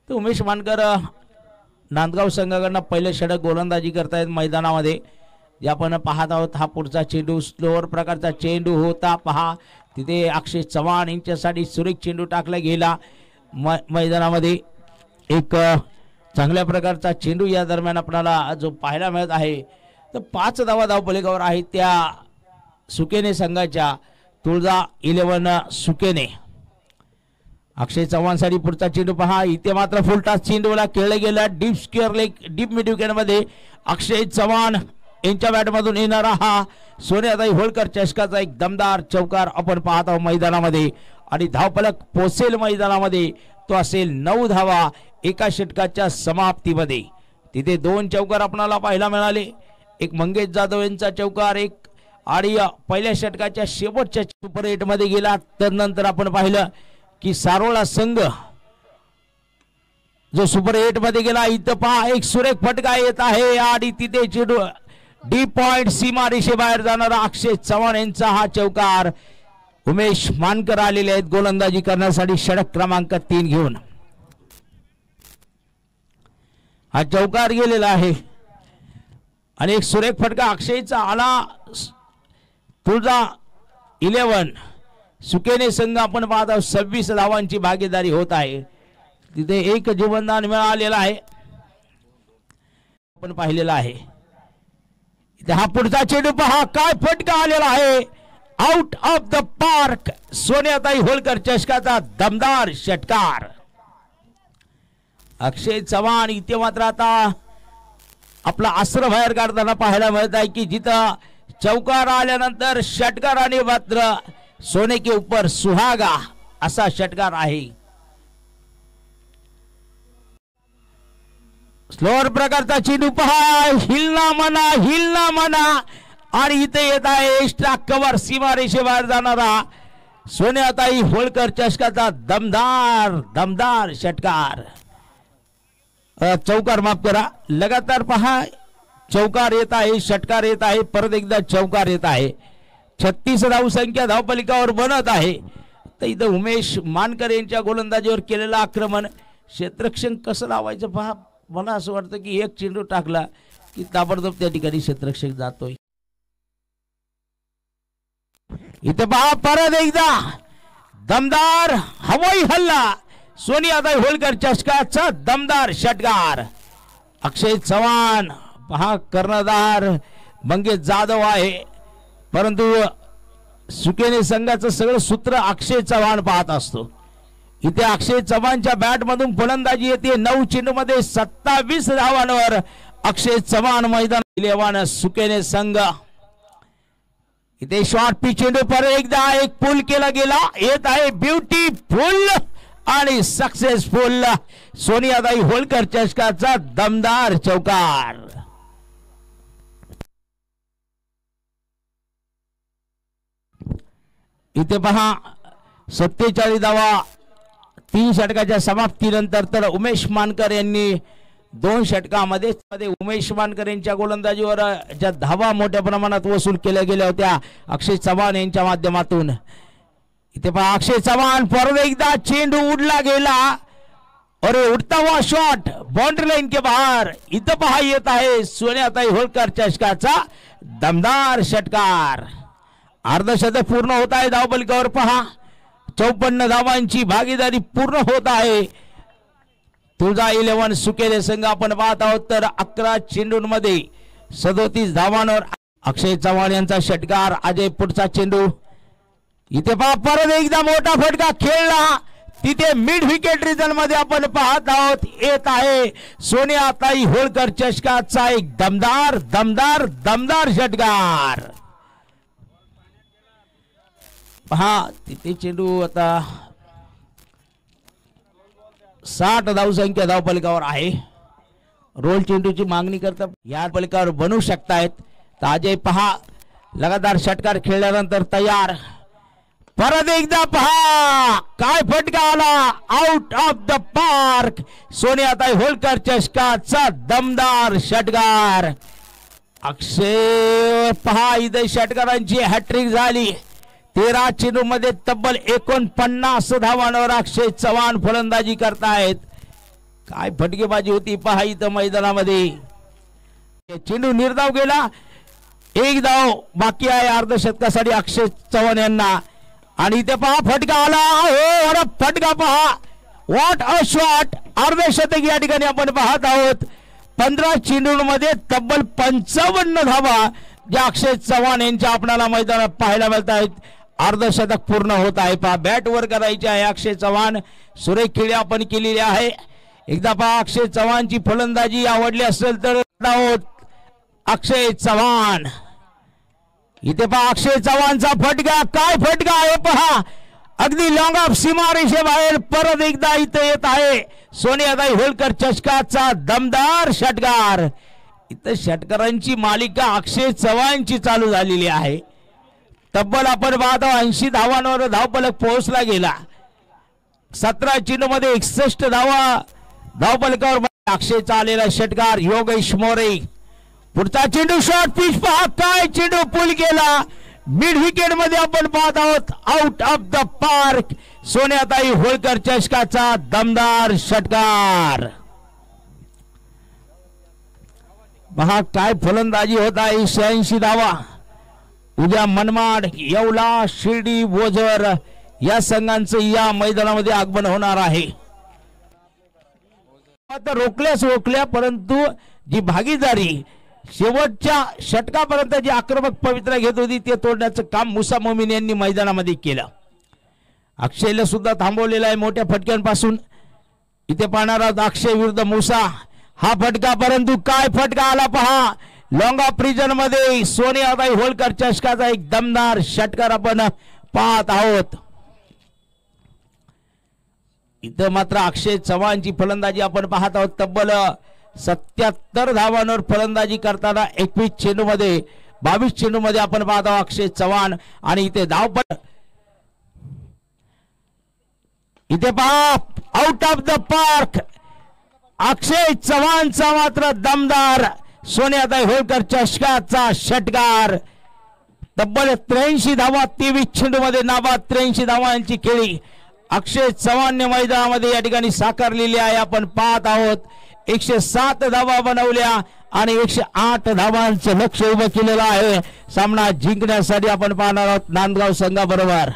तर उमेश मानकर नांदगाव संघाकडनं पहिले षटक गोलंदाजी करतायत मैदानामध्ये. जे आपण पाहत आहोत हा पुढचा चेंडू स्लोअर प्रकारचा चेंडू होता. पहा तिथे अक्षय चव्हाण यांच्यासाठी सुरेख चेंडू टाकला गेला. मैदानामध्ये एक चांगल्या प्रकारचा चेंडू या दरम्यान आपल्याला जो पाहायला मिळत आहे. तर 5 धावा धावपलीकावर आहेत त्या सुकेने संघाच्या. तुळजा 11 सुकेने. अक्षय चव्हाणसाठी पुढचा चेंडू पहा. इथे मात्र फुलटास चेंडूला खेळला गेला deep square leg deep mid विकेटमध्ये. अक्षय चव्हाण यांच्या बॅटमधून येणारा हा सोन्याताई होळकर चषकाचा एक दमदार चौकार आपण पाहत आहोत मैदानामध्ये. आणि धावफलक पोसेल मैदानामध्ये तो असेल 9 धावा एका षटकाच्या समाप्तीमध्ये. तिथे 2 चौकार आपल्याला पाहायला मिळाले. एक मंगेश जाधव यांचा चौकार एक आणि पहिल्या षटकाच्या शेवटच्या सुपर 8 मध्ये गेला. त्यानंतर आपण पाहिलं की सारोळा संघ जो सुपर 8 मध्ये गेला. इथं पहा एक सुरेख फटका येत आहे आणि तिथे चेंडू डी पॉइंट सीमा रेषेबाहेर जाणारा अक्षय चव्हाण यांचा हा चौकार. उमेश मानकर आलेले आहेत गोलंदाजी करण्यासाठी षटक क्रमांक 3 घेऊन. हा चौकार गेलेला आहे आणि एक सुरेख फटका अक्षयचा आला. तुळजा 11 सुकेने संघ आपण पाहत आहोत 26 धावांची भागीदारी होत आहे. तिथे एक जीवनदान मिळालेला आहे आपण पाहिलेला आहे. हा पुढचा चेंडू पहा काय फटका आलेला आहे. Out of the park. Sonyatai Holkar चषकाचा दमदार षटकार. अक्षय चव्हाण इथे मात्र आता आपला अस्त्र बाहेर काढताना पाहायला मिळत आहे की जिथं चौकार आल्यानंतर षटकाराने मात्र सोने के ऊपर सुहागा असा षटकार आहे. स्लोअर प्रकारचा चेंडू पहा. हिलना म्हणा आणि इथे येत आहे एक्स्ट्रा कव्हर सीमा रेषेबाहेर जाणारा सोन्याताई होळकर चषकाचा दमदार षटकार. चौकार माफ करा. लगातार पहा चौकार येत आहे षटकार येत आहे परत एकदा चौकार येत आहे. 36 धावसंख्या धावपलिकावर बनत आहे. तर इथं उमेश मानकर यांच्या गोलंदाजीवर केलेलं आक्रमण क्षेत्ररक्षण कसं लावायचं पहा. मला असं वाटतं की एक चेंडू टाकला की ताबडतोब त्या ठिकाणी क्षेत्ररक्षक जातोय. इथे पहा परत एकदा दमदार हवाई हल्ला. सोनियाताई होळकर चषकाचा दमदार षटकार. अक्षय चव्हाण पहा कर्णधार मंगेश जाधव आहे परंतु सुकेने संघाचं सगळं सूत्र अक्षय चव्हाण पाहत असतो. इथे अक्षय चव्हाणच्या बॅट मधून फलंदाजी येते. 9 चेंडूमध्ये 27 धावांवर अक्षय चव्हाण मैदान 11 सुकेने संघ. इथे शॉर्ट पिच चेंडू परत एकदा एक पुल केला गेला. येत आहे ब्युटीफुल आणि सक्सेसफुल सोनियाताई होळकर चषकाचा दमदार चौकार. इथे पहा 47 धावा 3 षटकाच्या समाप्तीनंतर. तर उमेश मानकर यांनी 2 षटकामध्ये उमेश मानकर यांच्या गोलंदाजीवर ज्या धावा मोठ्या प्रमाणात वसूल केल्या गेल्या होत्या अक्षय चव्हाण यांच्या माध्यमातून. इथे पहा अक्षय चव्हाण परत एकदा चेंडू उडला गेला और उड़ता हुआ शॉट बाउंड्री लाइन के बाहर. इथं पहा येत आहे सोन्याताई होळकर चषकाचा दमदार षटकार. अर्धशतक पूर्ण होत आहे धावपलिकावर पहा. 54 धावांची भागीदारी पूर्ण होत आहे. तुळजा 11 सुकेले संघ आपण पाहत आहोत. तर 11 चेंडूंमध्ये 37 धावांवर अक्षय चव्हाण यांचा षटकार. अजय पुढचा चेंडू. इथे पहा परत एकदा मोठा फटका खेळला. तिथे मिड विकेट रिजन मध्ये आपण पाहत आहोत. येत आहे सोनियाताई होळकर चषकाचा एक दमदार षटकार. पहा तिथे चेंडू आता 60 धावसंख्या धावपलिकावर आहे. रोल चेंडूची मागणी करता या पलिकावर बनवू शकतायत. तर अजय पहा लगातार षटकार खेळल्यानंतर तयार. परत एकदा पहा काय फटका आला. Out of the park. Soniatai Holkar चषकाचा दमदार षटकार. अक्षय पहा इथे षटकारांची हॅट्रिक झाली. 13 चेंडूमध्ये तब्बल 49 धावांवर अक्षय चव्हाण फलंदाजी करतायत. काय फटकेबाजी होती पहा इथं मैदानामध्ये. चेंडू निर्धाव गेला. एक धाव बाकी आहे अर्धशतकासाठी अक्षय चव्हाण यांना. आणि इथे पहा फटका आला. हो अरे फटका पहा. What a shot. अर्धशतक या ठिकाणी आपण पाहत आहोत. 15 चेंडूंमध्ये तब्बल 55 धावा ज्या अक्षय चव्हाण यांच्या आपल्याला मैदानात पाहायला मिळत आहेत. अर्धशतक पूर्ण होत आहे पहा. बॅट वर करायचे आहे अक्षय चव्हाण. सुरेख खेळी आपण केलेली आहे. एकदा पहा अक्षय चव्हाणची फलंदाजी आवडली असेल तर अक्षय चव्हाण. इथे पहा अक्षय चव्हाणचा फटका. काय फटका आहे पहा. अगदी लॉंग ऑफ सीमारेषेबाहेर परत एकदा इथे येत आहे सोनियाताई होळकर चषकाचा दमदार षटकार. इथं षटकारांची मालिका अक्षय चव्हाणची चालू झालेली आहे. तब्बल आपण पाहतो 80 धावांवर धावफलक पोहोचला गेला. 17 चेंडू मध्ये 61 धावा धावफलकावर अक्षयचा आलेला षटकार योगेश मोरे. पुढचा चेंडू शॉर्ट पिच पहा. काय चेंडू पूल गेला. मिड विकेट मध्ये आपण पाहत आहोत. Out of the park. Soniatai Holkar चषकाचा दमदार षटकार. पहा काय फलंदाजी होत आहे. 86 धावा. उद्या मनमाड येवला शिर्डी बोजर या संघांचं या मैदानामध्ये आगमन होणार आहे. आता रोखल्या परंतु जी भागीदारी शेवटच्या षटकापर्यंत जी आक्रमक पवित्रा घेत होती ते तोडण्याचं काम मुसा मोमीन यांनी मैदानामध्ये केलं. अक्षयला सुद्धा थांबवलेला आहे मोठ्या फटक्यांपासून. इथे पाहणार आहोत अक्षय विरुद्ध मुसा. हा फटका परंतु काय फटका आला पहा. लॉंग ऑफ रिजन मध्ये सोनियाताई होळकर चषकाचा एक दमदार षटकार आपण पाहत आहोत. इथं मात्र अक्षय चव्हाणची फलंदाजी आपण पाहत आहोत. तब्बल 77 धावांवर फलंदाजी करताना 21 चेंडू मध्ये 22 चेंडू मध्ये आपण पाहत आहोत अक्षय चव्हाण. आणि इथे धावपट इथे पहा आउट ऑफ द पार्क. अक्षय चव्हाणचा मात्र दमदार सोनियाताई होळकर चषकाचा षटकार. तब्बल 83 धावा 23 चेंडू मध्ये नाबाद 83 धावांची खेळी अक्षय चव्हाण मैदानामध्ये या ठिकाणी साकारलेली आहे. आपण पाहत आहोत 107 धावा बनवल्या आणि 108 धावांचं लक्ष उभं केलेलं आहे. सामना जिंकण्यासाठी आपण पाहणार आहोत नांदगाव संघाबरोबर.